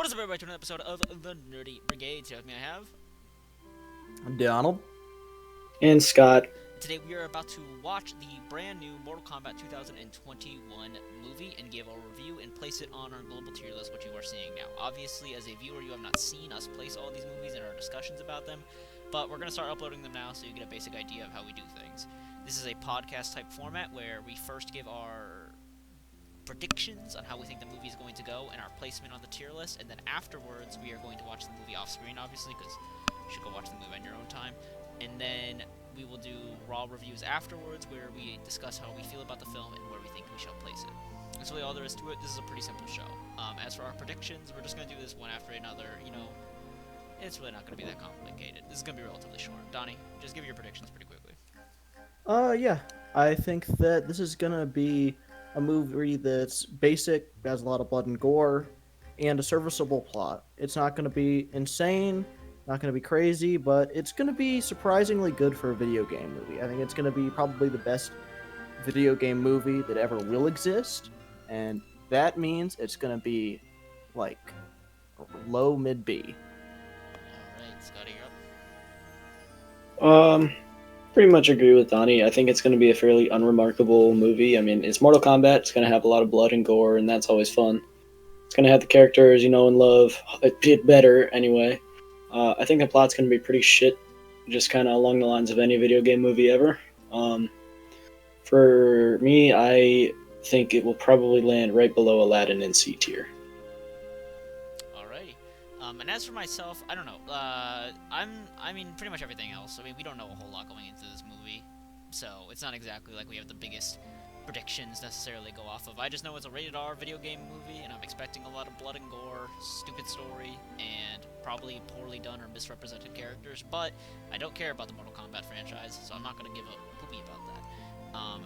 What is up, everybody, to another episode of the Nerdy Brigade. Today with me I have... Donald. And Scott. Today we are about to watch the brand new Mortal Kombat 2021 movie and give a review and place it on our global tier list, which you are seeing now. Obviously, as a viewer, you have not seen us place all these movies and our discussions about them, but we're going to start uploading them now so you get a basic idea of how we do things. This is a podcast-type format where we first give our predictions on how we think the movie is going to go and our placement on the tier list, and then afterwards we are going to watch the movie off screen, obviously, because you should go watch the movie on your own time. And then we will do raw reviews afterwards where we discuss how we feel about the film and where we think we shall place it. That's really all there is to it. This is a pretty simple show. As for our predictions, we're just going to do this one after another. It's really not going to be that complicated. This is going to be relatively short. Donnie, just give your predictions pretty quickly. Yeah. I think that this is gonna be a movie that's basic, has a lot of blood and gore, and a serviceable plot. It's not gonna be insane, not gonna be crazy, but it's gonna be surprisingly good for a video game movie. I think it's gonna be probably the best video game movie that ever will exist, and that means it's gonna be like low mid B. Alright, Scotty, you're up. Pretty much agree with Donnie. I think it's going to be a fairly unremarkable movie. I mean, it's Mortal Kombat. It's going to have a lot of blood and gore, and that's always fun. It's going to have the characters you know and love. A bit better, anyway. I think the plot's going to be pretty shit, just kind of along the lines of any video game movie ever. For me, I think it will probably land right below Aladdin in C tier. Alrighty. And as for myself, I don't know. I mean, pretty much everything else. I mean, we don't know a whole lot going into this movie, so it's not exactly like we have the biggest predictions necessarily go off of. I just know it's a rated R video game movie, and I'm expecting a lot of blood and gore, stupid story, and probably poorly done or misrepresented characters, but I don't care about the Mortal Kombat franchise, so I'm not going to give a poopy about that.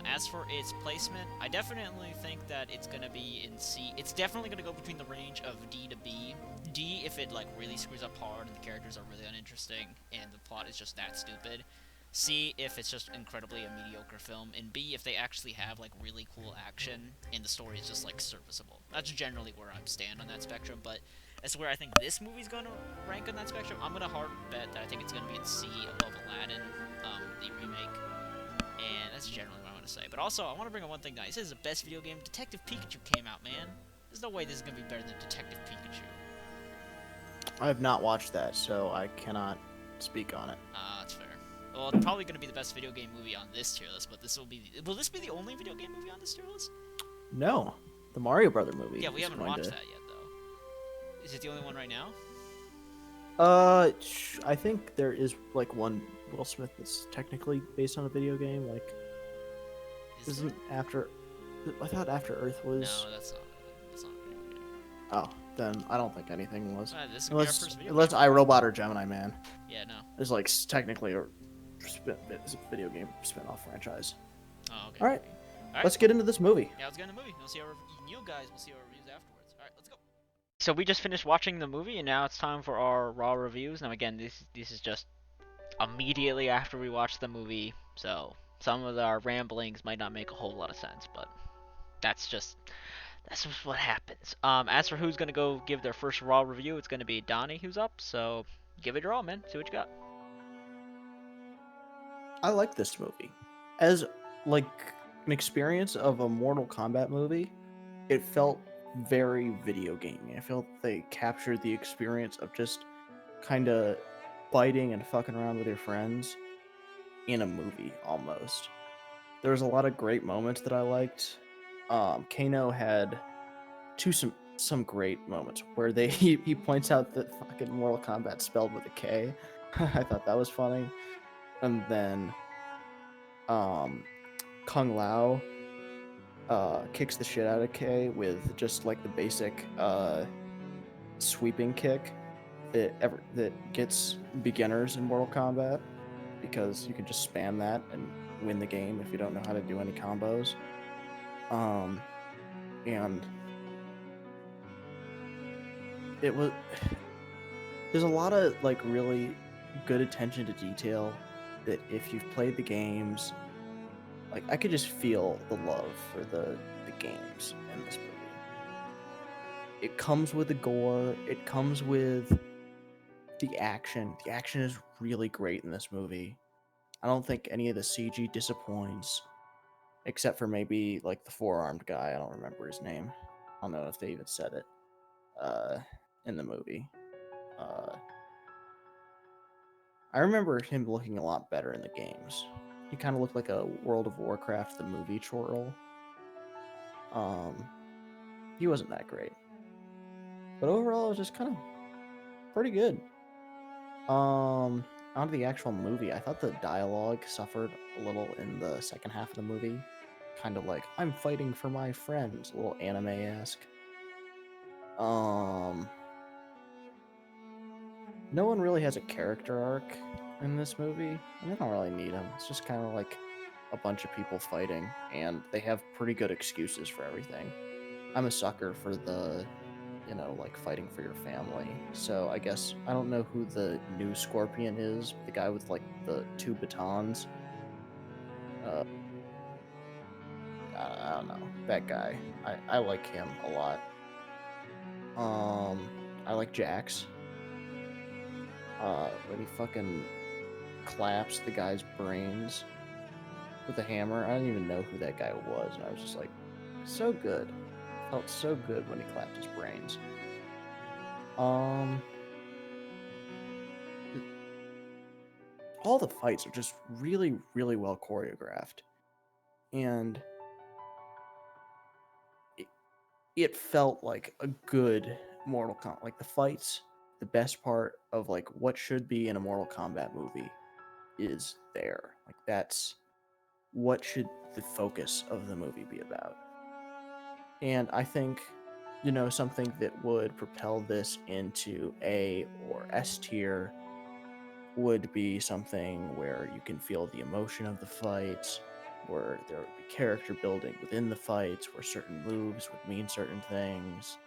As for its placement, I definitely think that it's going to be in C. It's definitely going to go between the range of D to B. D if it like really screws up hard and the characters are really uninteresting and the plot is just that stupid. C if it's just incredibly a mediocre film, and B if they actually have like really cool action and the story is just like serviceable. That's generally where I stand on that spectrum, but as to where I think this movie's going to rank on that spectrum, I'm going to hard bet that I think it's going to be in C above Aladdin, the remake. And that's generally what I want to say. But also, I want to bring up one thing, guys. This is the best video game. Detective Pikachu came out, man. There's no way this is going to be better than Detective Pikachu. I have not watched that, so I cannot speak on it. That's fair. Well, it's probably going to be the best video game movie on this tier list, but this will be... Will this be the only video game movie on this tier list? No, the Mario Brother movie. Yeah, we haven't watched that yet, though. Is it the only one right now? I think there is like one Will Smith that's technically based on a video game. Like, isn't After? I thought After Earth was. No, that's not a video game. Oh, then I don't think anything was. This is gonna be our first video Unless game. iRobot or Gemini Man. Yeah, no. It's like technically it's a video game spin-off franchise. Oh, okay. All right, Alright. let's get into this movie. Yeah, let's get into the movie. We'll see our you guys will see our reviews afterwards. All right, let's go. So we just finished watching the movie, and now it's time for our raw reviews. Now again, this is just immediately after we watched the movie, so some of our ramblings might not make a whole lot of sense, but that's just what happens. As for who's gonna go give their first raw review, it's gonna be Donnie who's up. So give it your all, man. See what you got. I like this movie as like an experience of a Mortal Kombat movie. It felt very video gamey. I felt they captured the experience of just kind of fighting and fucking around with your friends in a movie almost. There was a lot of great moments that I liked. Kano had some great moments where he points out that fucking Mortal Kombat spelled with a K. I thought that was funny. And then Kung Lao kicks the shit out of K with just like the basic sweeping kick that gets beginners in Mortal Kombat, because you can just spam that and win the game if you don't know how to do any combos. And there's a lot of like really good attention to detail that if you've played the games, like I could just feel the love for the games in this movie. it comes with the gore. It comes with the action. The action is really great in this movie. I don't think any of the CG disappoints, except for maybe like the four-armed guy. I don't remember his name. I don't know if they even said it in the movie. I remember him looking a lot better in the games. He kind of looked like a World of Warcraft the movie chortle. He wasn't that great, but overall, it was just kind of pretty good. On to the actual movie, I thought the dialogue suffered a little in the second half of the movie. Kind of like, I'm fighting for my friends, a little anime-esque. No one really has a character arc in this movie, and they don't really need them. It's just kind of like a bunch of people fighting, and they have pretty good excuses for everything. I'm a sucker for the, like fighting for your family. So I guess I don't know who the new Scorpion is, the guy with like the two batons. Uh, I don't know that guy. I like him a lot. I like Jax. When he fucking claps the guy's brains with a hammer. I didn't even know who that guy was, and I was just like, so good. Felt so good when he clapped his brains. All the fights are just really, really well choreographed, and it felt like a good Mortal Kombat. Like the fights, the best part of like what should be in a Mortal Kombat movie is there. Like that's what should the focus of the movie be about. And I think, something that would propel this into A or S tier would be something where you can feel the emotion of the fights, where there would be character building within the fights, where certain moves would mean certain things,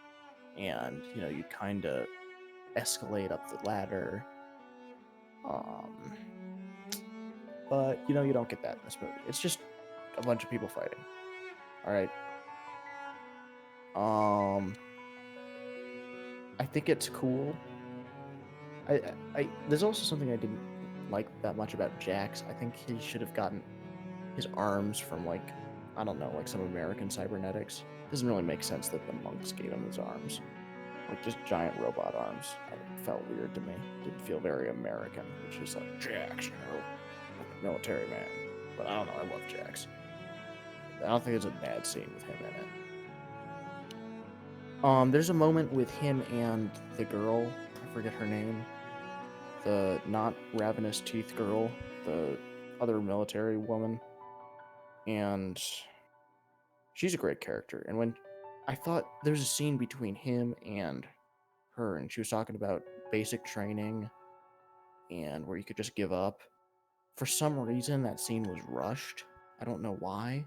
and, you'd kind of escalate up the ladder. But, you don't get that in this movie. It's just a bunch of people fighting. Alright. I think it's cool. There's also something I didn't like that much about Jax. I think he should have gotten his arms from like, I don't know, like some American cybernetics. Doesn't really make sense that the monks gave him his arms, like just giant robot arms. It felt weird to me. Didn't feel very American, which is like Jax, military man. But I don't know. I love Jax. I don't think there's a bad scene with him in it. There's a moment with him and the girl. I forget her name. The not ravenous teeth girl, the other military woman, and she's a great character. And when I thought there's a scene between him and her, and she was talking about basic training and where you could just give up. For some reason, that scene was rushed. I don't know why,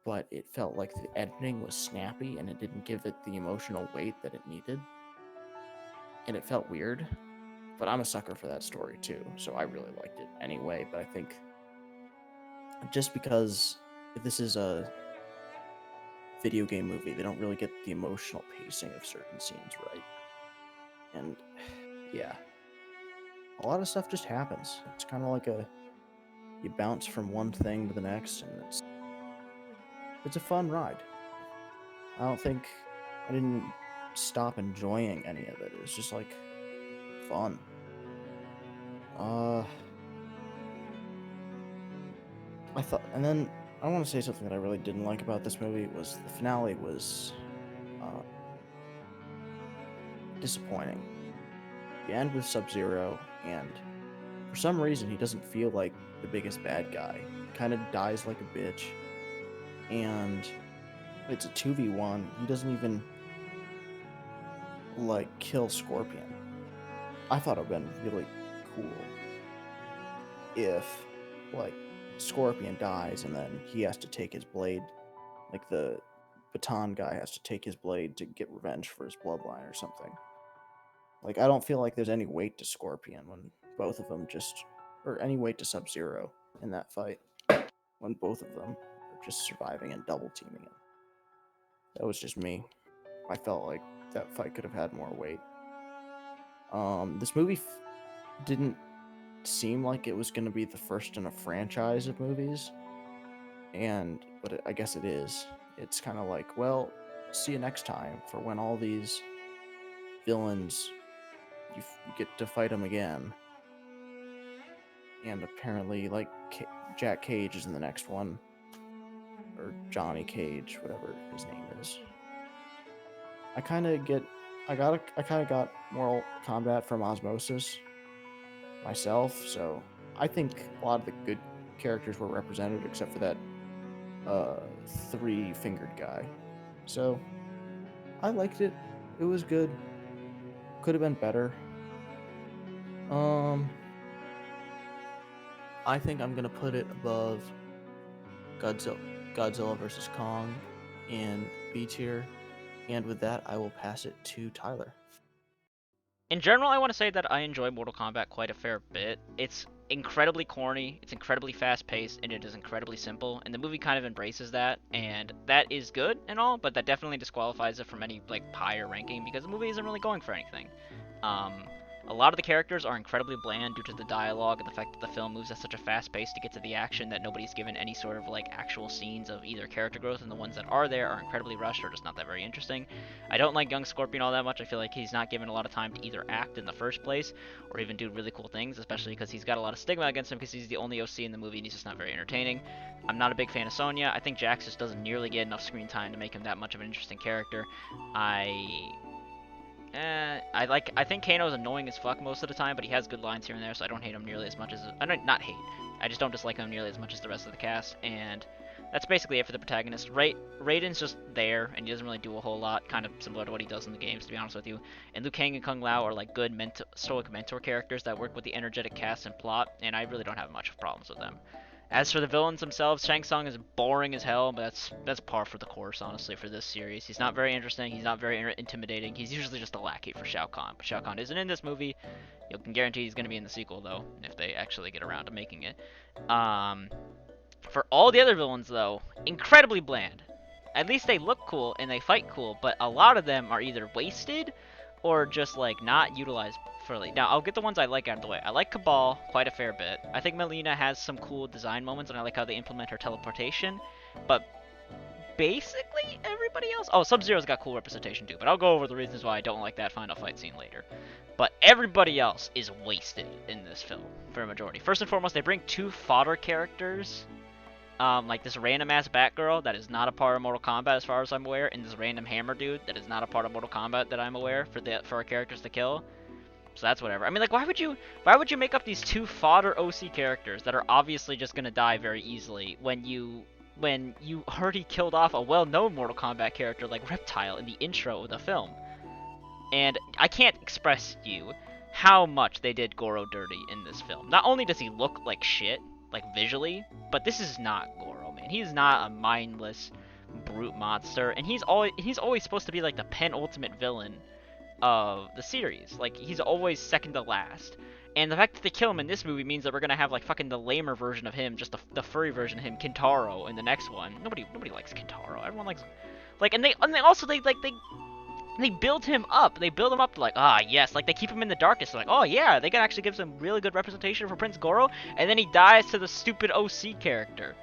but it felt like the editing was snappy and it didn't give it the emotional weight that it needed. And it felt weird. But I'm a sucker for that story too, so I really liked it anyway. But I think just because this is a video game movie, they don't really get the emotional pacing of certain scenes right. And yeah, a lot of stuff just happens. It's kind of like you bounce from one thing to the next, and it's a fun ride. I didn't stop enjoying any of it. It was just like fun. I thought, and then I want to say something that I really didn't like about this movie was the finale was disappointing. You end with Sub-Zero, and for some reason he doesn't feel like the biggest bad guy. He kind of dies like a bitch, and it's a 2v1. He doesn't even like kill Scorpion. I thought it would have been really cool if like Scorpion dies and then he has to take his blade, like the baton guy has to take his blade to get revenge for his bloodline or something. Like, I don't feel like there's any weight to Scorpion when both of them or any weight to Sub-Zero in that fight when both of them are just surviving and double teaming him. That was just me. I felt like that fight could have had more weight. This movie didn't seem like it was going to be the first in a franchise of movies, but I guess it is. It's kind of like, well, see you next time for when all these villains you get to fight them again. And apparently, like, Jack Cage is in the next one, or Johnny Cage, whatever his name is. I kind of got Mortal Kombat from osmosis myself, so I think a lot of the good characters were represented, except for that three-fingered guy. So I liked it. It was good. Could have been better. I think I'm gonna put it above Godzilla vs. Kong in B tier. And with that, I will pass it to Tyler. In general, I want to say that I enjoy Mortal Kombat quite a fair bit. It's incredibly corny, it's incredibly fast-paced, and it is incredibly simple, and the movie kind of embraces that, and that is good and all, but that definitely disqualifies it from any, like, higher ranking, because the movie isn't really going for anything. A lot of the characters are incredibly bland due to the dialogue and the fact that the film moves at such a fast pace to get to the action that nobody's given any sort of, like, actual scenes of either character growth, and the ones that are there are incredibly rushed or just not that very interesting. I don't like young Scorpion all that much. I feel like he's not given a lot of time to either act in the first place or even do really cool things, especially because he's got a lot of stigma against him because he's the only OC in the movie and he's just not very entertaining. I'm not a big fan of Sonya. I think Jax just doesn't nearly get enough screen time to make him that much of an interesting character. I think Kano's annoying as fuck most of the time, but he has good lines here and there, so I don't hate him nearly as much as... not hate. I just don't dislike him nearly as much as the rest of the cast, and that's basically it for the protagonist. Raiden's just there, and he doesn't really do a whole lot, kind of similar to what he does in the games, to be honest with you. And Liu Kang and Kung Lao are, like, good stoic mentor characters that work with the energetic cast and plot, and I really don't have much of problems with them. As for the villains themselves, Shang Tsung is boring as hell, but that's par for the course, honestly, for this series. He's not very interesting, he's not very intimidating, he's usually just a lackey for Shao Kahn. But Shao Kahn isn't in this movie. You can guarantee he's going to be in the sequel, though, if they actually get around to making it. For all the other villains, though, incredibly bland. At least they look cool and they fight cool, but a lot of them are either wasted or just, like, not utilized fully. Now, I'll get the ones I like out of the way. I like Cabal quite a fair bit. I think Melina has some cool design moments, and I like how they implement her teleportation. But basically, everybody else... Oh, Sub-Zero's got cool representation, too. But I'll go over the reasons why I don't like that final fight scene later. But everybody else is wasted in this film, for a majority. First and foremost, they bring two fodder characters. Like this random-ass Batgirl that is not a part of Mortal Kombat as far as I'm aware, and this random Hammer dude that is not a part of Mortal Kombat that I'm aware for our characters to kill. So that's whatever. I mean, like, why would you make up these two fodder OC characters that are obviously just gonna die very easily when you already killed off a well-known Mortal Kombat character like Reptile in the intro of the film? And I can't express to you how much they did Goro dirty in this film. Not only does he look like shit, like visually, but this is not Goro, man. He's not a mindless brute monster, and he's always supposed to be like the penultimate villain of the series. Like, he's always second to last. And the fact that they kill him in this movie means that we're gonna have, like, fucking the lamer version of him, just the furry version of him, Kintaro, in the next one. Nobody likes Kintaro. Everyone likes, like, and they also they build him up. They build him up to, like, yes, like, they keep him in the darkness. They're like, oh yeah, they can actually give some really good representation for Prince Goro, and then he dies to the stupid OC character.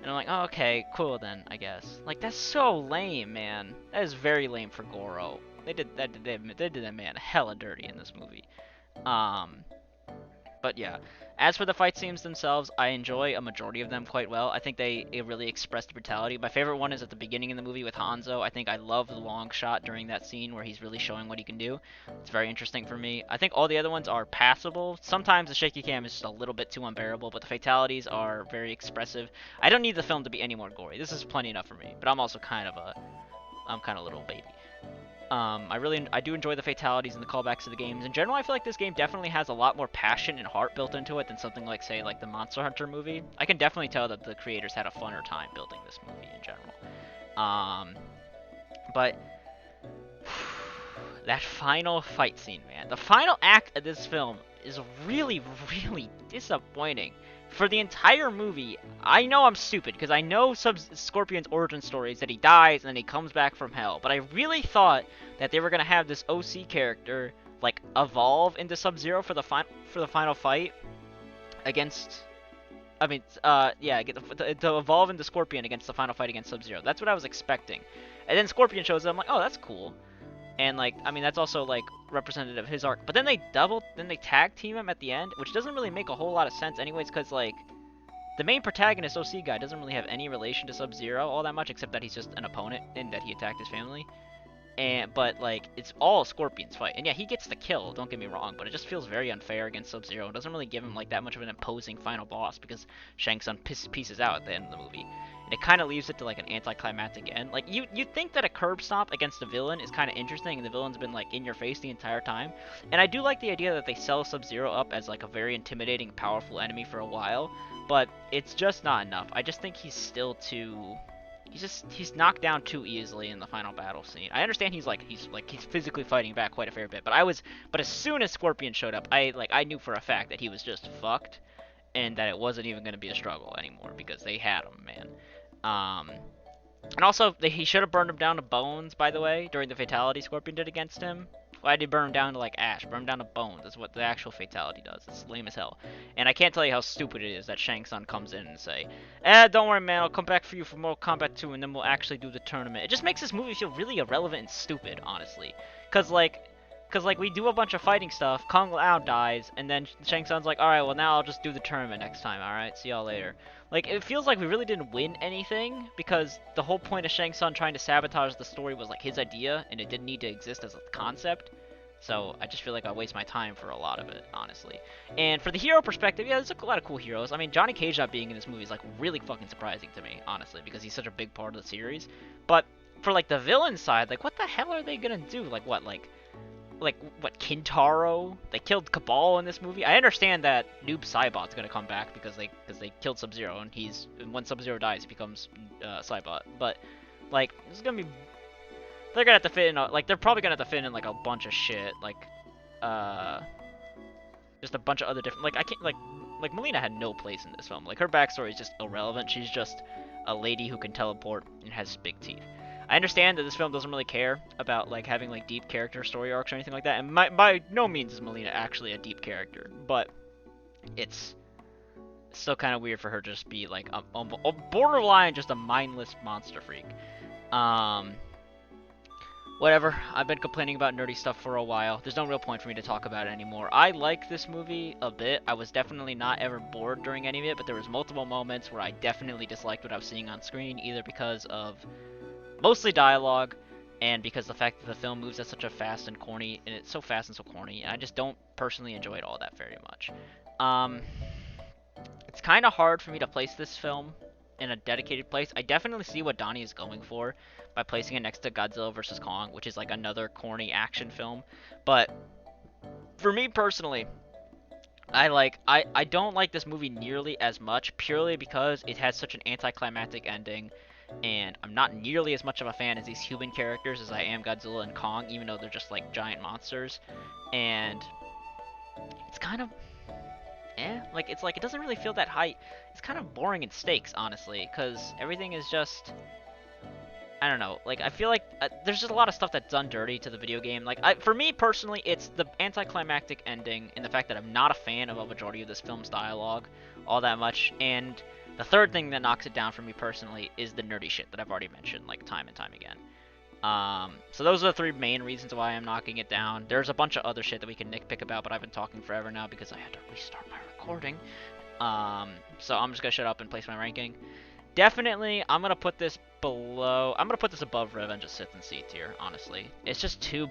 And I'm like, oh, okay, cool then, I guess. Like, that's so lame, man. That is very lame for Goro. They did that man hella dirty in this movie. But yeah, as for the fight scenes themselves, I enjoy a majority of them quite well. I think they really expressed brutality. My favorite one is at the beginning in the movie with Hanzo. I think I love the long shot during that scene where he's really showing what he can do. It's very interesting for me. I think all the other ones are passable. Sometimes the shaky cam is just a little bit too unbearable, but the fatalities are very expressive. I don't need the film to be any more gory. This is plenty enough for me, but I'm also kind of a little baby. I do enjoy the fatalities and the callbacks to the games. In general, I feel like this game definitely has a lot more passion and heart built into it than something like, say, like the Monster Hunter movie. I can definitely tell that the creators had a funner time building this movie in general. But that final fight scene, man. The final act of this film is really, really disappointing. for the entire movie, I know I'm stupid because I know Scorpion's origin story is that he dies and then he comes back from hell. But I really thought that they were gonna have this OC character like evolve into Sub-Zero for the final fight against. I mean, yeah, to evolve into Scorpion against the final fight against Sub-Zero. That's what I was expecting. And then Scorpion shows up. I'm like, oh, that's cool. And like, I mean, that's also like representative of his arc. But then they tag team him at the end, which doesn't really make a whole lot of sense, anyways, because like the main protagonist OC guy doesn't really have any relation to Sub-Zero all that much, except that he's just an opponent and that he attacked his family. But like it's all Scorpion's fight, and yeah, he gets the kill. Don't get me wrong, but it just feels very unfair against Sub-Zero. It doesn't really give him like that much of an imposing final boss because Shang Tsung pieces out at the end of the movie, and it kind of leaves it to like an anticlimactic end. Like you'd think that a curb stomp against a villain is kind of interesting, and the villain's been like in your face the entire time. And I do like the idea that they sell Sub-Zero up as like a very intimidating, powerful enemy for a while, but it's just not enough. I just think he's still too. He's knocked down too easily in the final battle scene. I understand he's physically fighting back quite a fair bit, but as soon as Scorpion showed up, I knew for a fact that he was just fucked, and that it wasn't even going to be a struggle anymore because they had him, man. And also he should have burned him down to bones, by the way, during the fatality Scorpion did against him. Why did he burn him down to like ash? Burn him down to bones. That's what the actual fatality does. It's lame as hell. And I can't tell you how stupid it is that Shang Tsung comes in and say, don't worry, man, I'll come back for you for Mortal Kombat 2 and then we'll actually do the tournament. It just makes this movie feel really irrelevant and stupid, honestly. Cause we do a bunch of fighting stuff, Kung Lao dies, and then Shang Tsung's like, alright, well now I'll just do the tournament next time, alright? See y'all later. Like, it feels like we really didn't win anything, because the whole point of Shang Tsung trying to sabotage the story was like his idea, and it didn't need to exist as a concept. So I just feel like I waste my time for a lot of it, honestly. And for the hero perspective, yeah, there's a lot of cool heroes. I mean, Johnny Cage not being in this movie is like really fucking surprising to me, honestly, because he's such a big part of the series. But for like the villain side, like what the hell are they gonna do? Like what, Kintaro? They killed Cabal in this movie. I understand that Noob Saibot's gonna come back because they killed Sub-Zero, and when Sub-Zero dies, he becomes Saibot. But like, this is gonna be. They're gonna have to fit in, they're probably gonna have to fit in, like, a bunch of shit, just a bunch of other different, I can't, Melina had no place in this film. Like, her backstory is just irrelevant. She's just a lady who can teleport and has big teeth. I understand that this film doesn't really care about, like, having, like, deep character story arcs or anything like that, and by no means is Melina actually a deep character, but it's still kind of weird for her to just be, like, a borderline just a mindless monster freak. Whatever, I've been complaining about nerdy stuff for a while. There's no real point for me to talk about it anymore. I like this movie a bit. I was definitely not ever bored during any of it, but there was multiple moments where I definitely disliked what I was seeing on screen, either because of mostly dialogue, and because the fact that the film moves at such a fast and corny, and it's so fast and so corny, and I just don't personally enjoy it all that very much. It's kind of hard for me to place this film in a dedicated place. I definitely see what Donnie is going for by placing it next to Godzilla vs. Kong, which is like another corny action film. But for me personally, I don't like this movie nearly as much, purely because it has such an anticlimactic ending, and I'm not nearly as much of a fan as these human characters as I am Godzilla and Kong, even though they're just like giant monsters. And it's kind of it doesn't really feel that high. It's kind of boring in stakes, honestly, because everything is just, I don't know, I feel like there's just a lot of stuff that's done dirty to the video game. For me personally, it's the anticlimactic ending and the fact that I'm not a fan of a majority of this film's dialogue all that much, and the third thing that knocks it down for me personally is the nerdy shit that I've already mentioned, time and time again. So those are the three main reasons why I'm knocking it down. There's a bunch of other shit that we can nitpick about, but I've been talking forever now because I had to restart my recording. So I'm just gonna shut up and place my ranking. Definitely, I'm gonna put this above Revenge's Sith and C tier, honestly. It's just too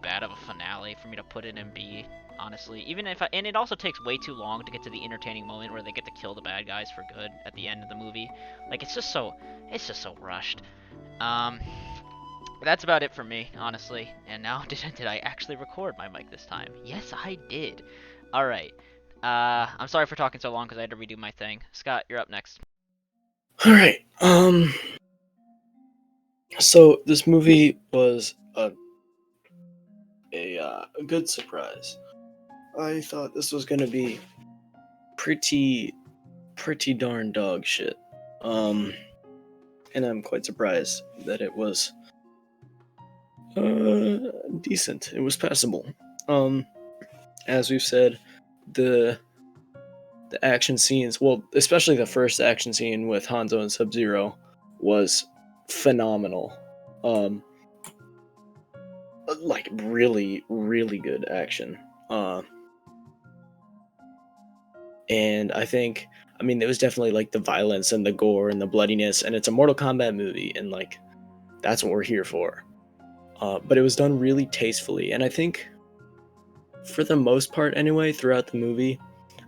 bad of a finale for me to put it in B, honestly. And it also takes way too long to get to the entertaining moment where they get to kill the bad guys for good at the end of the movie. It's just so rushed. That's about it for me, honestly. And now, did I actually record my mic this time? Yes, I did. Alright. I'm sorry for talking so long because I had to redo my thing. Scott, you're up next. Alright, so this movie was a good surprise. I thought this was going to be pretty pretty darn dog shit. And I'm quite surprised that it was decent. It was passable. As we've said, the action scenes, well, especially the first action scene with Hanzo and Sub-Zero, was phenomenal. Like really, really good action. And I think, I mean, it was definitely like the violence and the gore and the bloodiness, and it's a Mortal Kombat movie, and like that's what we're here for. But it was done really tastefully, and I think, for the most part, anyway, throughout the movie,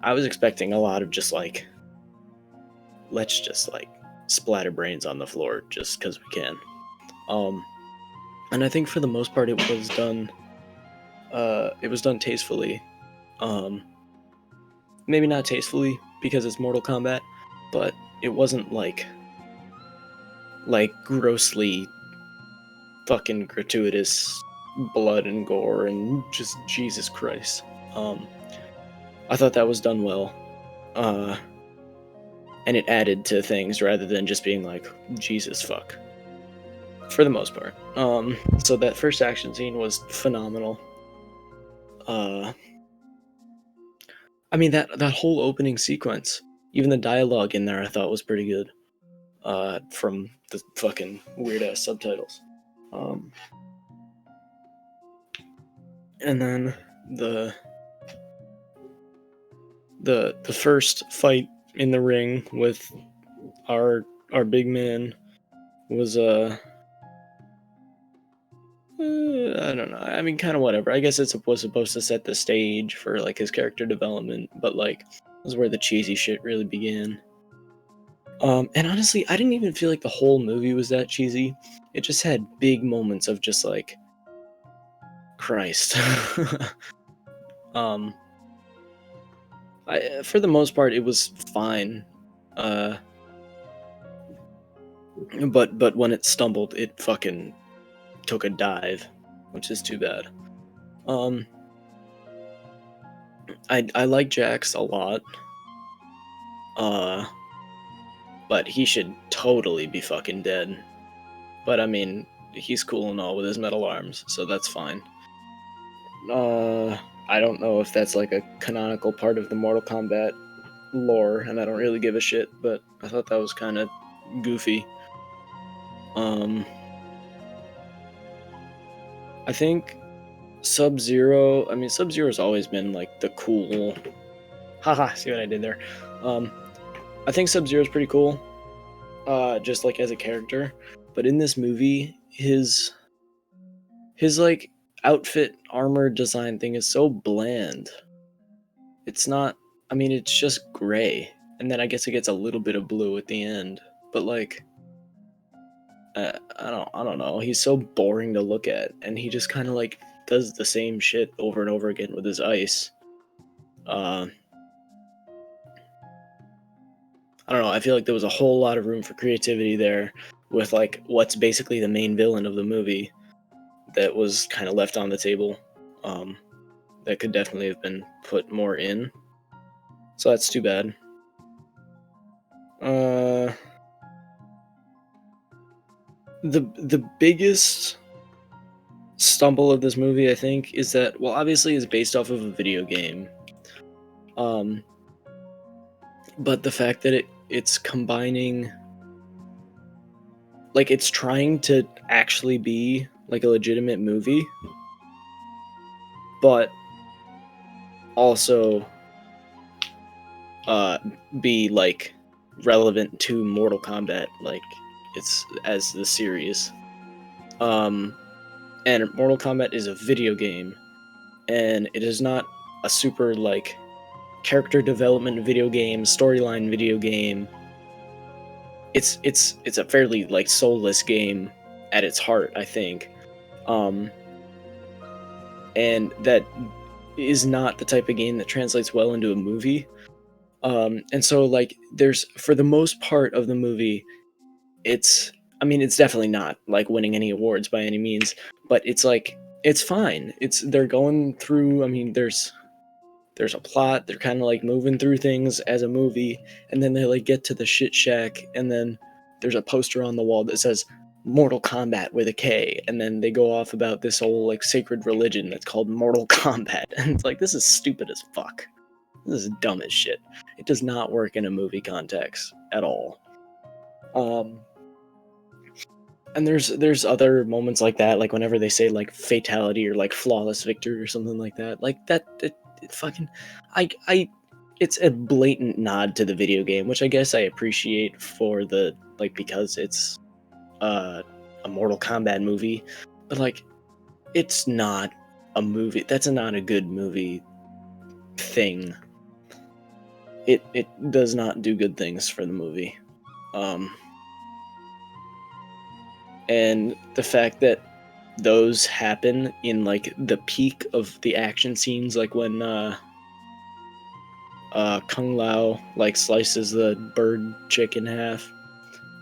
I was expecting a lot of just like, let's just like splatter brains on the floor just because we can. And I think for the most part, it was done. It was done tastefully. Maybe not tastefully because it's Mortal Kombat, but it wasn't like grossly fucking gratuitous blood and gore and just Jesus Christ. I thought that was done well. And it added to things rather than just being like, Jesus fuck. For the most part. So that first action scene was phenomenal. I mean, that whole opening sequence, even the dialogue in there I thought was pretty good. From the fucking weird ass subtitles. And then the first fight in the ring with our big man was I don't know. I mean, kind of whatever. I guess it was supposed to set the stage for like his character development, but like this is where the cheesy shit really began. And honestly, I didn't even feel like the whole movie was that cheesy. It just had big moments of just like, Christ. For the most part, it was fine. But when it stumbled, it fucking took a dive, which is too bad. I like Jax a lot. But he should totally be fucking dead. But I mean, he's cool and all with his metal arms, so that's fine. I don't know if that's like a canonical part of the Mortal Kombat lore, and I don't really give a shit, but I thought that was kind of goofy. I think Sub-Zero's always been like the cool... Haha, see what I did there? I think Sub-Zero's pretty cool, just like as a character, but in this movie, his like outfit armor design thing is so bland. It's not, I mean, it's just gray, and then I guess it gets a little bit of blue at the end, but like, I don't know, he's so boring to look at, and he just kind of like does the same shit over and over again with his ice. I don't know, I feel like there was a whole lot of room for creativity there with like what's basically the main villain of the movie that was kind of left on the table. That could definitely have been put more in. So that's too bad. The biggest stumble of this movie, I think, is that, well, obviously it's based off of a video game. But the fact that it's combining, like, it's trying to actually be like a legitimate movie, but also be like relevant to Mortal Kombat, like it's as the series. And Mortal Kombat is a video game, and it is not a super like character development video game, storyline video game. It's a fairly like soulless game at its heart, I think. And that is not the type of game that translates well into a movie. And so like there's, for the most part of the movie, it's definitely not like winning any awards by any means, but it's like, it's fine. They're going through, I mean, there's there's a plot, they're kind of like moving through things as a movie, and then they like get to the shit shack, and then there's a poster on the wall that says Mortal Kombat with a K, and then they go off about this whole like sacred religion that's called Mortal Kombat, and it's like, this is stupid as fuck. This is dumb as shit. It does not work in a movie context at all. And there's other moments like that, like whenever they say like fatality or like flawless victory or something like that, like that it fucking I it's a blatant nod to the video game, which I guess I appreciate for the like, because it's a Mortal Kombat movie, but like it's not a movie. That's not a good movie thing. It does not do good things for the movie. And the fact that those happen in like the peak of the action scenes, like when Kung Lao like slices the bird chick in half,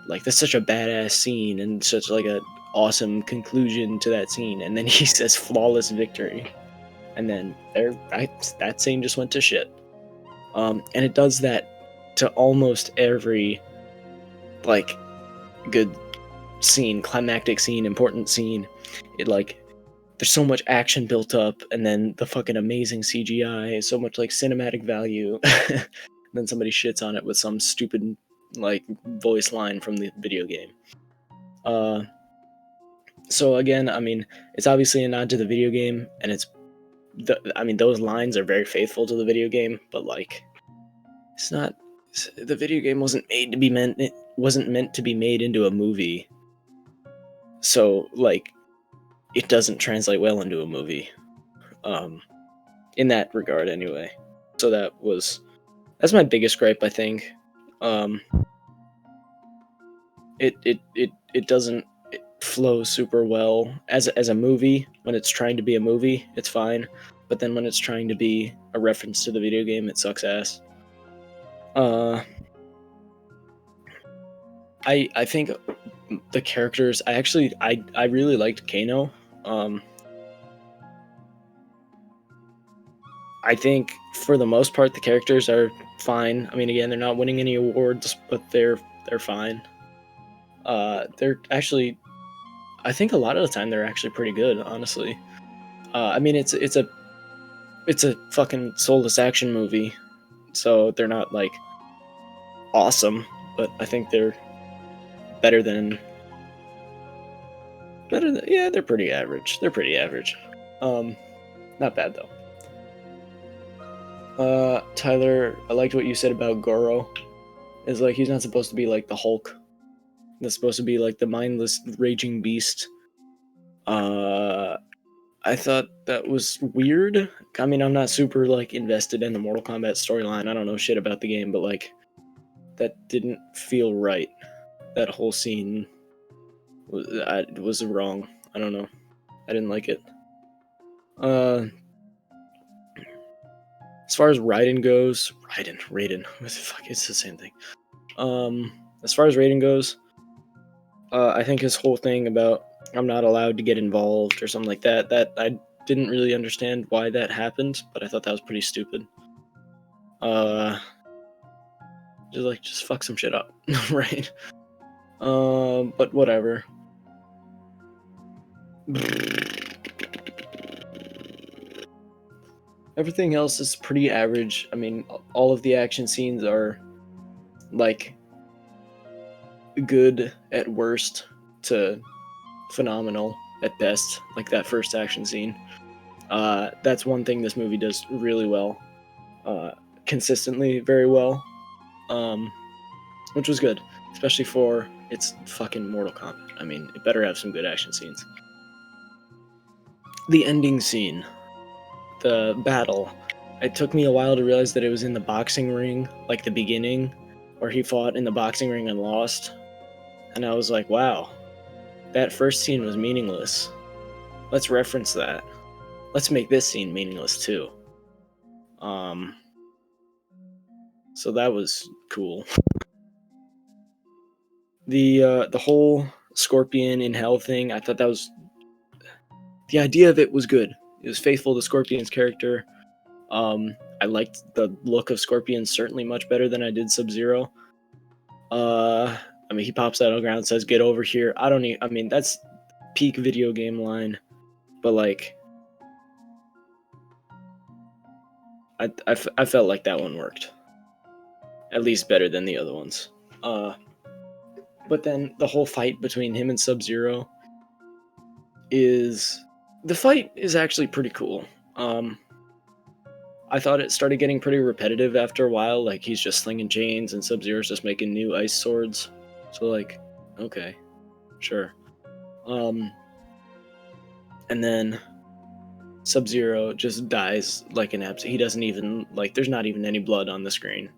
like that's such a badass scene and such like a awesome conclusion to that scene. And then he says flawless victory, and then that scene just went to shit. And it does that to almost every like good scene, climactic scene, important scene. It like, there's so much action built up, and then the fucking amazing CGI, so much like cinematic value. And then somebody shits on it with some stupid like voice line from the video game. So again, I mean, it's obviously a nod to the video game, and I mean, those lines are very faithful to the video game, but like, it's not. The video game wasn't meant to be made into a movie. So like, it doesn't translate well into a movie, in that regard anyway. So that's my biggest gripe, I think. It doesn't flow super well as a movie. When it's trying to be a movie, it's fine, but then when it's trying to be a reference to the video game, it sucks ass. I think the characters, I really liked Kano. I think for the most part the characters are fine. I mean, again, they're not winning any awards, but they're fine. They're actually, I think a lot of the time they're actually pretty good, honestly. I mean, it's a fucking soulless action movie, so they're not like awesome, but I think they're better than yeah, they're pretty average. Not bad though. Tyler, I liked what you said about Goro. Is like, he's not supposed to be like the Hulk. He's supposed to be like the mindless raging beast. I thought that was weird. I mean, I'm not super like invested in the Mortal Kombat storyline. I don't know shit about the game, but like, that didn't feel right. That whole scene was wrong. I don't know. I didn't like it. As far as Raiden goes, Raiden, what the fuck? It's the same thing. As far as Raiden goes, I think his whole thing about I'm not allowed to get involved or something like that, that I didn't really understand why that happened, but I thought that was pretty stupid. Just fuck some shit up, right? But whatever. Everything else is pretty average. I mean, all of the action scenes are like good at worst to phenomenal at best. Like that first action scene. That's one thing this movie does really well. Consistently very well. Which was good. Especially for its fucking Mortal Kombat. I mean, it better have some good action scenes. The ending scene. The battle. It took me a while to realize that it was in the boxing ring, like the beginning, where he fought in the boxing ring and lost. And I was like, wow, that first scene was meaningless. Let's reference that. Let's make this scene meaningless too. So that was cool. The whole Scorpion in Hell thing, I thought that was, the idea of it was good. It was faithful to Scorpion's character. I liked the look of Scorpion certainly much better than I did Sub-Zero. I mean, he pops out on the ground and says, "Get over here." I mean, that's peak video game line, but like, I felt like that one worked at least better than the other ones. But then the whole fight between him and Sub-Zero is actually pretty cool. I thought it started getting pretty repetitive after a while. Like, he's just slinging chains and Sub-Zero's just making new ice swords. So like, okay, sure. And then Sub-Zero just dies like an abs. He doesn't even, like, there's not even any blood on the screen.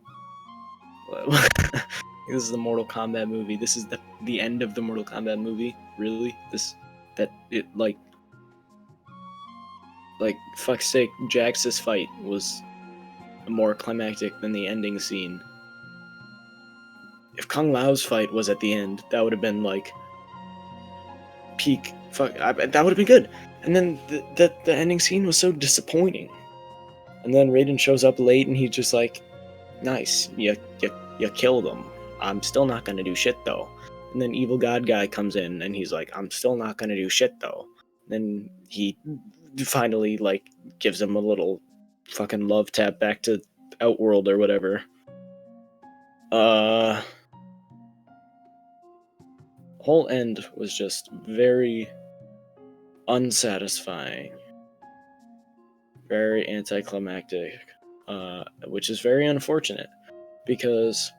This is the Mortal Kombat movie. This is the end of the Mortal Kombat movie. Really? Like, fuck's sake, Jax's fight was more climactic than the ending scene. If Kung Lao's fight was at the end, that would have been like peak. That would have been good. And then the ending scene was so disappointing. And then Raiden shows up late, and he's just like, "Nice, you killed him. I'm still not gonna do shit though." And then Evil God Guy comes in, and he's like, "I'm still not gonna do shit though." Then he finally like gives him a little fucking love tap back to Outworld or whatever. Whole end was just very unsatisfying, very anticlimactic, which is very unfortunate because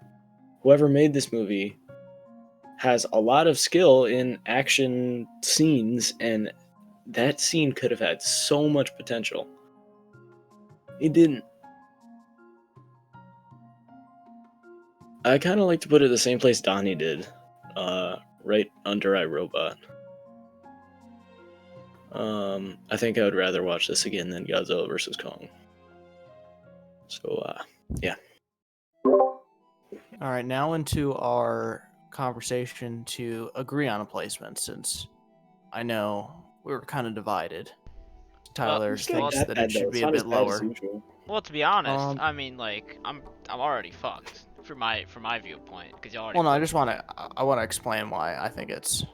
whoever made this movie has a lot of skill in action scenes, and that scene could have had so much potential. It didn't. I kind of like to put it the same place Donnie did, right under iRobot. I think I would rather watch this again than Godzilla vs. Kong. So, yeah. All right, now into our conversation to agree on a placement, since I know we were kind of divided. Tyler thinks that it should be a bit lower. Well, to be honest, I mean, like, I'm already fucked from my viewpoint, because you already. Well, no, I want to explain why I think it's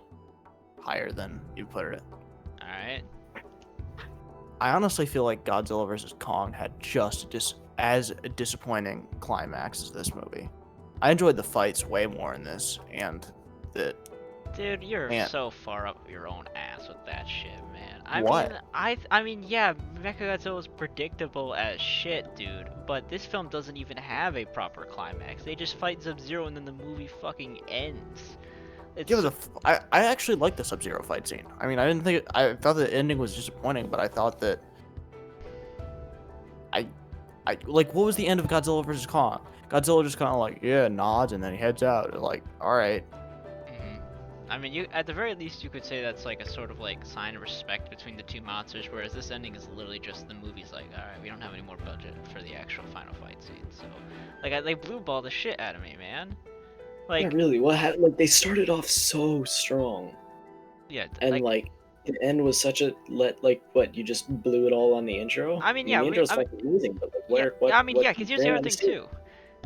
higher than you put it. All right. I honestly feel like Godzilla vs. Kong had just as a disappointing climax as this movie. I enjoyed the fights way more in this, and the. Dude, you're so far up your own ass with that shit, man. What? I mean, yeah, Mechagodzilla is predictable as shit, dude. But this film doesn't even have a proper climax. They just fight Sub-Zero and then the movie fucking ends. I actually liked the Sub-Zero fight scene. I mean, I thought the ending was disappointing, but I thought that. I like, what was the end of Godzilla vs. Kong? Godzilla just kind of like, yeah, nods, and then he heads out. Like, all right. I mean, you at the very least you could say that's like a sort of like sign of respect between the two monsters, whereas this ending is literally just the movie's like, all right, we don't have any more budget for the actual final fight scene, so like they blue ball the shit out of me, man. Like, yeah, really, what happened? Like, they started off so strong, yeah, and like the end was such a what, you just blew it all on the intro. I mean, yeah, the intro's fucking amazing, but like, because here's the other thing too.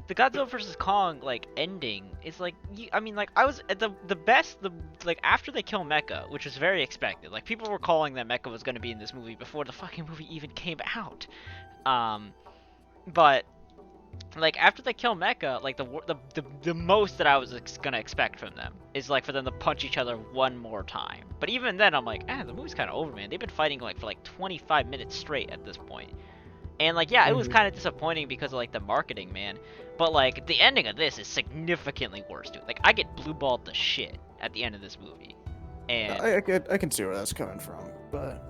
The Godzilla vs. Kong like ending is like, I mean, like, I was at the best, like after they kill Mecha, which was very expected. Like, people were calling that Mecha was going to be in this movie before the fucking movie even came out. But like after they kill Mecha, like the most that I was gonna expect from them is like for them to punch each other one more time. But even then, I'm like, the movie's kind of over, man. They've been fighting like for like 25 minutes straight at this point. And like, yeah, it was kind of disappointing because of like the marketing, man. But like the ending of this is significantly worse, dude. Like, I get blue balled the shit at the end of this movie. And I can see where that's coming from, but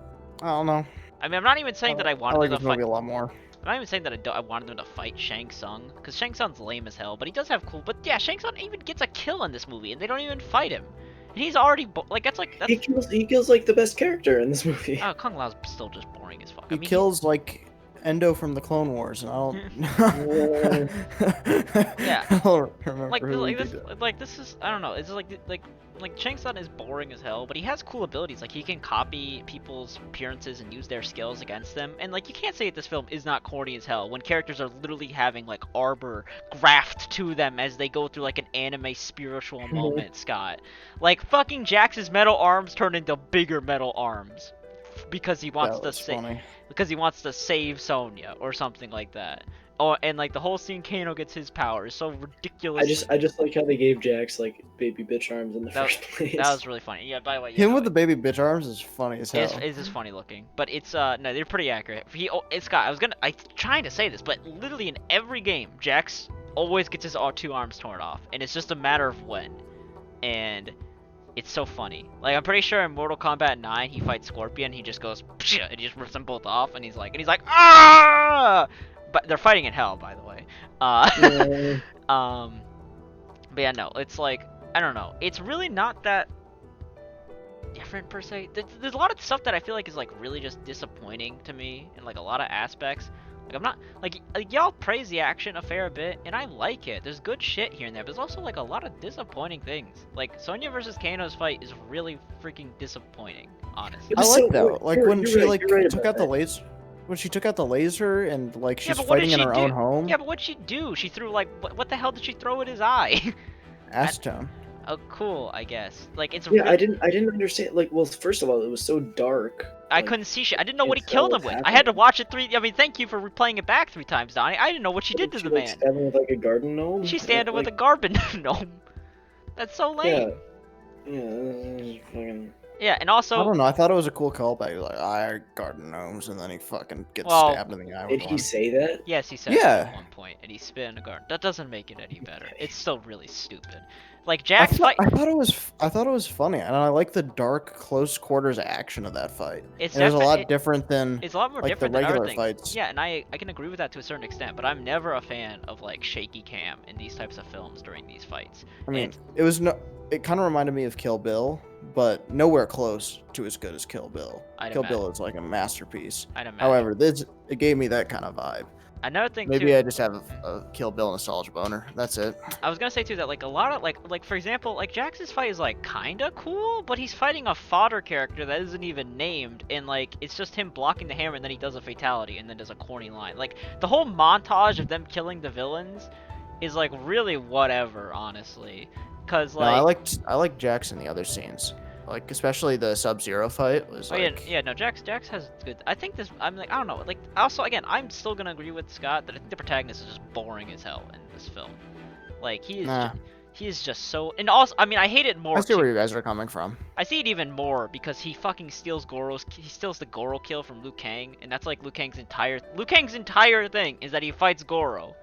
I don't know. I mean, I'm not even saying that I wanted like them to this movie a lot more. I'm not even saying that I wanted them to fight Shang Tsung, because Shang Tsung's lame as hell, but he does have cool. But yeah, Shang Tsung even gets a kill in this movie, and they don't even fight him. And he's already that's he kills like the best character in this movie. Oh, Kung Lao's still just boring as fuck. He kills like Endo from the Clone Wars, and I don't. Yeah. I don't remember like this is, I don't know. It's like like Shang Tsung is boring as hell, but he has cool abilities. Like he can copy people's appearances and use their skills against them. And like you can't say that this film is not corny as hell when characters are literally having like arbor graft to them as they go through like an anime spiritual moment, Scott. Like fucking Jax's metal arms turn into bigger metal arms because he wants That to was funny. save Sonya or something like that. Oh, and like the whole scene Kano gets his power is so ridiculous. I just like how they gave Jax like baby bitch arms in the first place. That was really funny. Yeah, by the way, Him with the baby bitch arms is funny as hell. it's just funny looking, but it's no, they're pretty accurate. It's got. I trying to say this, but literally in every game, Jax always gets his two arms torn off, and it's just a matter of when. And it's so funny. Like I'm pretty sure in Mortal Kombat 9, he fights Scorpion, he just goes and he just rips them both off, and he's like ah! But they're fighting in hell, by the way. Yeah. But yeah, no, it's like I don't know. It's really not that different per se. There's a lot of stuff that I feel like is like really just disappointing to me in like a lot of aspects. Like I'm not like y'all praise the action a fair bit, and I like it. There's good shit here and there, but there's also like a lot of disappointing things. Like Sonya versus Kano's fight is really freaking disappointing, honestly. I So, like that. Like when she like you're right took about out the that. laser, when she took out the laser and like Yeah, she's but what did fighting in she her do? own home. Yeah, but what'd she do? She threw like what the hell did she throw at his eye? Acetone. Oh, cool, I guess. Like it's Yeah, really, I didn't understand. Like, well, first of all, it was so dark. I like, couldn't see shit. I didn't know what he can't tell killed him what's with. I had to happening. watch it three. I mean, thank you for replaying it back 3 times, Donnie. I didn't know what she did to She, the like, man. stabbed him with like a garden gnome. She's standing with a like, Garbin gnome. That's so lame. yeah, fucking. Yeah, and I also, don't know. I thought it was a cool callback. Like I garden gnomes, and then he fucking gets Well, stabbed in the eye with Did one. he say that? yes, he said that Yeah. at one point, and he spit in a garden. That doesn't make it any better. It's still really stupid. Like I Jack's thought, fight. I thought it was funny, and I like the dark, close quarters action of that fight. It's It was a lot definite- different than It's a lot more like the different than regular everything. fights. Yeah, and I can agree with that to a certain extent, but I'm never a fan of like shaky cam in these types of films during these fights. I mean, it was no. It kind of reminded me of Kill Bill, but nowhere close to as good as Kill Bill. I'd Kill imagine. Bill is like a masterpiece. I'd imagine. However, it gave me that kind of vibe. Another thing Maybe too, I just have a Kill Bill nostalgia boner. That's it. I was gonna say too that like a lot of like for example, like Jax's fight is like kinda cool, but he's fighting a fodder character that isn't even named, and like it's just him blocking the hammer and then he does a fatality and then does a corny line. Like the whole montage of them killing the villains is like really whatever, honestly. Cause No, like I like Jax in the other scenes, like especially the Sub-Zero fight was oh like. yeah, no, Jax has good. I think this. I'm like, I don't know. Like, also, again, I'm still gonna agree with Scott that I think the protagonist is just boring as hell in this film. Like, Nah. he is just so. And also, I mean, I hate it more. I see too. where you guys are coming from. I see it even more because he fucking steals he steals the Goro kill from Liu Kang, and that's like Liu Kang's entire thing is that he fights Goro,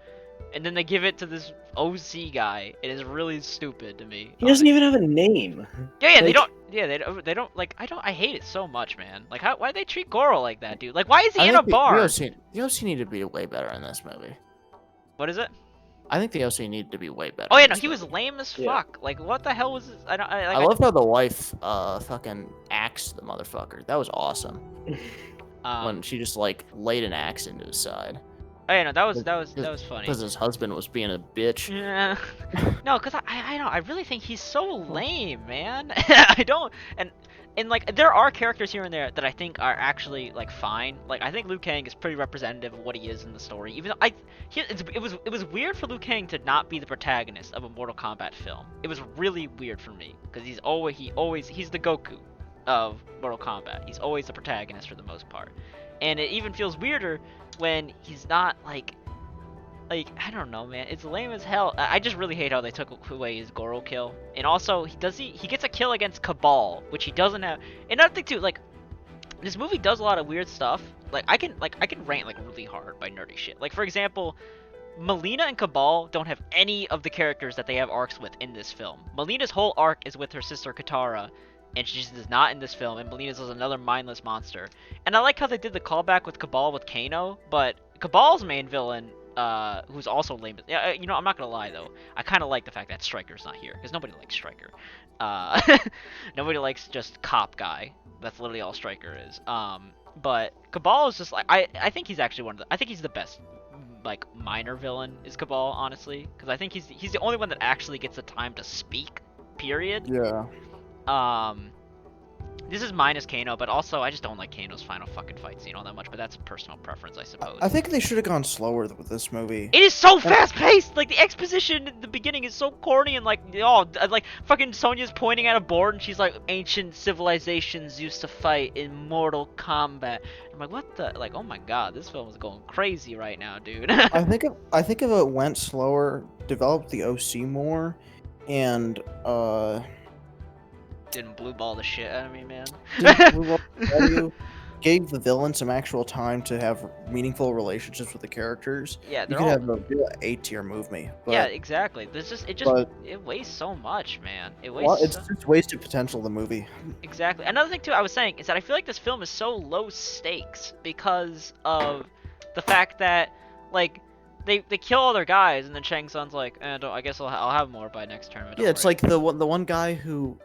and then they give it to this OC guy. It is really stupid to me. He doesn't even have a name. Yeah, they Like- don't. Yeah, they don't like. I hate it so much, man. Like, why do they treat Goro like that, dude? Like, why is he I in a think bar? The OC needed to be way better in this movie. What is it? I think the OC needed to be way better. Oh yeah, in no, this he was movie. lame as Yeah. fuck. Like, what the hell was this? I don't. I love how the wife fucking axed the motherfucker. That was awesome. When she just like laid an axe into his side Oh yeah, no, that was Because- funny. because his husband was being a bitch. Yeah. No, cause I don't. I really think he's so lame, man. I don't. And like there are characters here and there that I think are actually like fine. Like I think Liu Kang is pretty representative of what he is in the story. Even though it was weird for Liu Kang to not be the protagonist of a Mortal Kombat film. It was really weird for me because he's the Goku of Mortal Kombat. He's always the protagonist for the most part. And it even feels weirder when he's not like I don't know, man. It's lame as hell. I just really hate how they took away his Goro kill. And also, he gets a kill against Cabal, which he doesn't have. And another thing too, like this movie does a lot of weird stuff. Like I can rant like really hard by nerdy shit. Like for example, Melina and Cabal don't have any of the characters that they have arcs with in this film. Melina's whole arc is with her sister Katara, and she just is not in this film, and Melina's is another mindless monster. And I like how they did the callback with Cabal with Kano, but Cabal's main villain, who's also lame. Yeah, you know, I'm not gonna lie though. I kind of like the fact that Stryker's not here, because nobody likes Stryker. Nobody likes just cop guy. That's literally all Stryker is. But Cabal is just like I think he's actually I think he's the best like minor villain is Cabal, honestly, because I think he's the only one that actually gets the time to speak period. Yeah. This is minus Kano, but also I just don't like Kano's final fucking fight scene all that much, but that's a personal preference, I suppose. I think they should have gone slower with this movie. It is so fast-paced! Like, the exposition at the beginning is so corny and, like, like, fucking Sonya's pointing at a board and she's like, ancient civilizations used to fight in Mortal Kombat. I'm like, what the? Like, oh my god, this film is going crazy right now, dude. I think if it went slower, developed the OC more, and Didn't blue ball the shit out of me, man. gave the villain some actual time to have meaningful relationships with the characters. Yeah, You they're could all... have a real A-tier movie. But, yeah, exactly. There's just but- it wastes so much, man. It well, wastes. it's just wasted potential. The movie. Exactly. Another thing too, I was saying is that I feel like this film is so low stakes because of the fact that like they kill all their guys and then Shang Tsung's like, I guess I'll have more by next tournament. Yeah, it's like the one guy who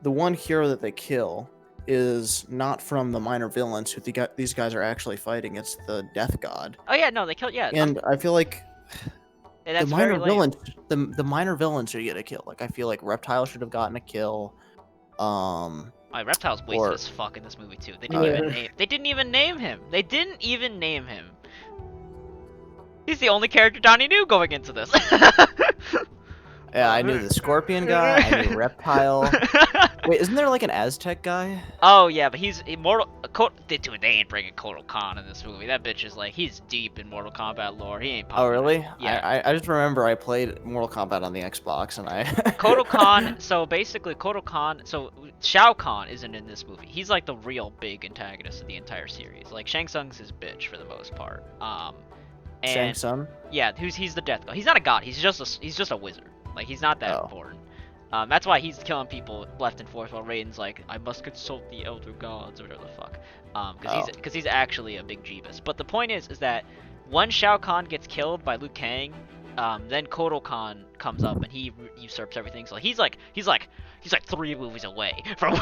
the one hero that they kill is not from the minor villains who these guys are actually fighting. It's the Death God. Oh yeah, no, they killed And I feel like that's the very minor lame. villains, the minor villains should get a kill. Like I feel like Reptile should have gotten a kill. Reptile's wasted or- as fuck in this movie too. They didn't even name him. They didn't even name him. He's the only character Donnie knew going into this. Yeah, I knew the Scorpion guy. I knew Reptile. Wait, isn't there like an Aztec guy? Oh yeah, but he's Mortal. Dude, they ain't bringing Kotal Khan in this movie. That bitch is like, he's deep in Mortal Kombat lore. He ain't. Oh really? Yeah. I just remember I played Mortal Kombat on the Xbox and I. Kotal Khan. So basically, Kotal Khan. So Shao Kahn isn't in this movie. He's like the real big antagonist of the entire series. Like Shang Tsung's his bitch for the most part. And Shang Tsung. yeah, he's the death god. He's not a god. He's just a wizard. Like he's not that important. That's why he's killing people left and forth while Raiden's like, I must consult the elder gods or whatever the fuck. Because he's actually a big Jeebus. But the point is that when Shao Kahn gets killed by Liu Kang, then Kotal Khan comes up and he usurps everything. So he's like 3 movies away from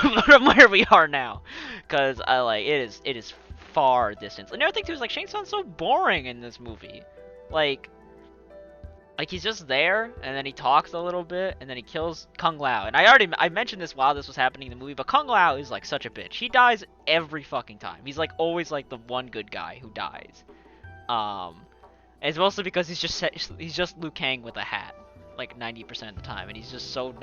where we are now. Cause it is far distance. Another thing too is like Shang Tsung's so boring in this movie. Like he's just there, and then he talks a little bit, and then he kills Kung Lao. And I mentioned this while this was happening in the movie, but Kung Lao is like such a bitch. He dies every fucking time. He's like always like the one good guy who dies. And it's mostly because he's just Liu Kang with a hat, like 90% of the time, and he's just so.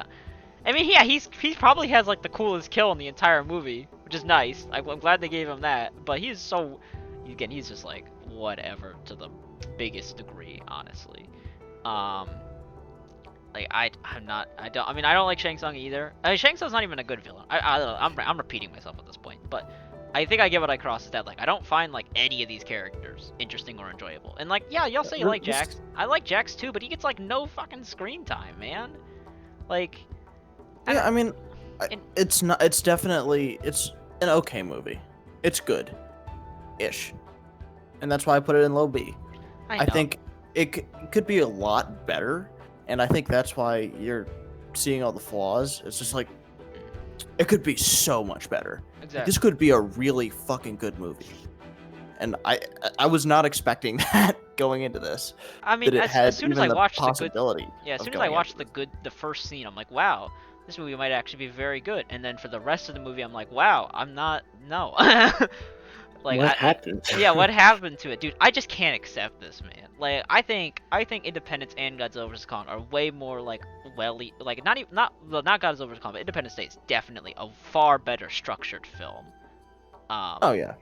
I mean, yeah, he probably has like the coolest kill in the entire movie, which is nice. I'm glad they gave him that, but he's just like whatever to the biggest degree, honestly. I don't like Shang Tsung either. Shang Tsung's not even a good villain. I don't know, I'm repeating myself at this point, but I think I get what I cross is that like I don't find like any of these characters interesting or enjoyable. And like yeah, y'all say you like Jax. I like Jax too, but he gets like no fucking screen time, man. Like Yeah, I mean, it's definitely an okay movie. It's good, ish, and that's why I put it in low B. I think it could be a lot better, and I think that's why you're seeing all the flaws. It's just like it could be so much better. Exactly. Like, this could be a really fucking good movie, and I was not expecting that going into this. I mean, as soon as I watched the first scene, I'm like, wow, this movie might actually be very good. And then for the rest of the movie, I'm like, wow, no. Like, what happened? Yeah, what happened to it, dude? I just can't accept this, man. Like, I think Independence and Godzilla vs Kong are way more like not Godzilla vs Kong, but Independence Day is definitely a far better structured film. Oh yeah.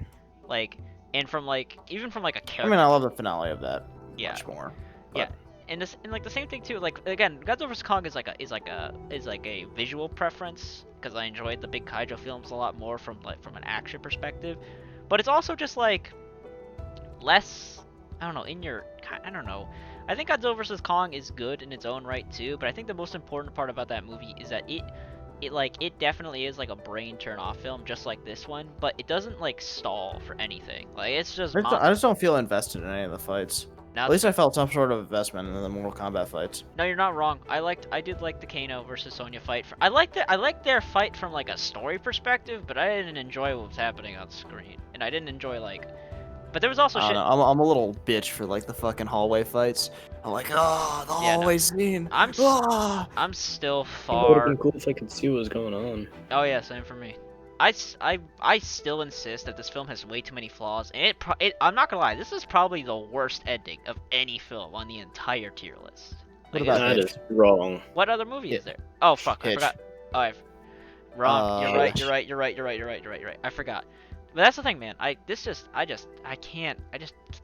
Like, and even from a character. I mean, I love the finale of that. Yeah. Much more. Yeah. And like the same thing too. Like again, Godzilla vs Kong is like a visual preference because I enjoyed the big kaiju films a lot more from an action perspective. But it's also just like less, I don't know. I think Godzilla vs Kong is good in its own right too, but I think the most important part about that movie is that it definitely is like a brain turn off film just like this one, but it doesn't like stall for anything. Like it's just I just don't feel invested in any of the fights. Now, at least I felt some sort of investment in the Mortal Kombat fights. No, you're not wrong. I did like the Kano versus Sonya fight. I liked their fight from like a story perspective, but I didn't enjoy what was happening on screen, and I didn't enjoy like But there was also I don't shit. know. I'm a little bitch for like the fucking hallway fights. I'm like, oh, the Yeah, no. hallway scene. I'm Ah! still It would have far. been cool if I could see what was going on. Oh yeah, same for me. I still insist that this film has way too many flaws, and I'm not gonna lie, this is probably the worst ending of any film on the entire tier list. What Like, about That Hitch? is wrong. what other movie Hi- is there? Oh fuck, I Hitch. forgot. Oh, wrong. You're right. Hitch. You're right. You're right. You're right. You're right. You're right. You're right. I forgot. But that's the thing, man. I can't.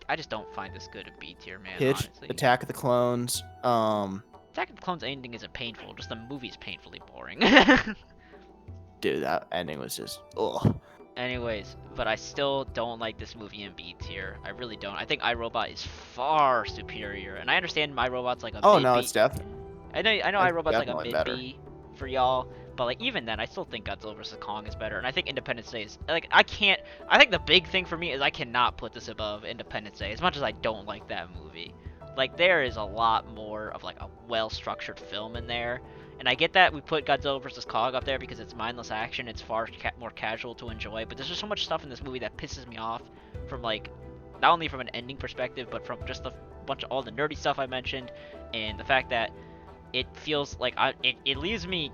I just don't find this good a B tier, man. Hitch, Honestly, Attack of the Clones. Attack of the Clones ending isn't painful. Just the movie's painfully boring. Dude, that ending was just, ugh. Anyways, but I still don't like this movie in B tier. I really don't. I think iRobot is far superior, and I understand iRobot's like a Oh mid no, B. it's definitely. I know It's iRobot's like a definitely mid better. B for y'all, but like even then, I still think Godzilla vs Kong is better, and I think Independence Day is like I can't. I think the big thing for me is I cannot put this above Independence Day, as much as I don't like that movie. Like there is a lot more of like a well-structured film in there, and I get that we put Godzilla vs Kong up there because it's mindless action, it's far more casual to enjoy, but there's just so much stuff in this movie that pisses me off from like not only from an ending perspective, but from just the bunch of all the nerdy stuff I mentioned, and the fact that it feels like it leaves me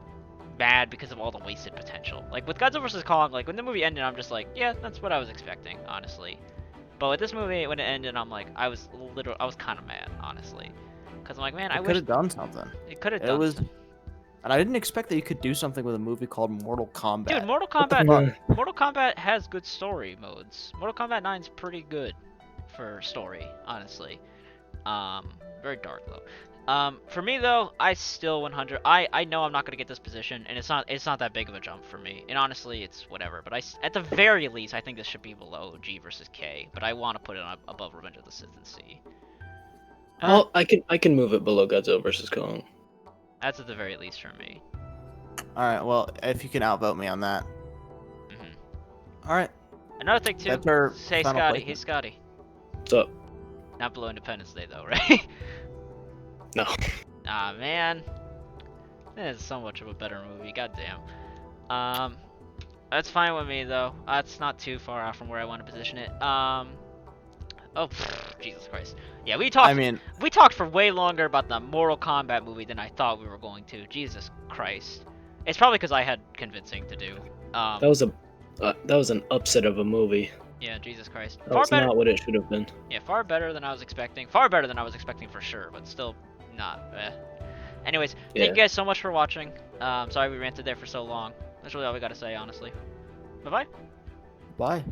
mad because of all the wasted potential. Like with Godzilla vs Kong, like when the movie ended, I'm just like, yeah, that's what I was expecting, honestly. But with this movie, when it ended, I'm like, I was kind of mad, honestly, because I'm like, man, I Could wish have done something. it could have It done. was, and I didn't expect that you could do something with a movie called Mortal Kombat. Dude, Mortal What the Kombat, fuck? Mortal Kombat has good story modes. Mortal Kombat 9's pretty good for story, honestly. Very dark though. For me though, I still 100. I know I'm not gonna get this position, and it's not that big of a jump for me. And honestly, it's whatever. But at the very least, I think this should be below G versus K. But I want to put it above Revenge of the Sith and C. Well, I can move it below Godzilla vs Kong. That's at the very least for me. All right, well, if you can outvote me on that. All right. Another thing too. That's our Hey final Scotty. placement. Hey Scotty. What's up? Not below Independence Day though, right? No. Ah man, that is so much of a better movie. Goddamn. That's fine with me though. That's not too far off from where I want to position it. Oh, Jesus Christ. Yeah, we talked for way longer about the Mortal Kombat movie than I thought we were going to. Jesus Christ. It's probably because I had convincing to do. That was an upset of a movie. Yeah, Jesus Christ. That was not what it should have been. Yeah, far better than I was expecting. Far better than I was expecting for sure, but still not. Anyways, thank you guys so much for watching. Sorry we ranted there for so long. That's really all we gotta say, honestly. Bye-bye. Bye.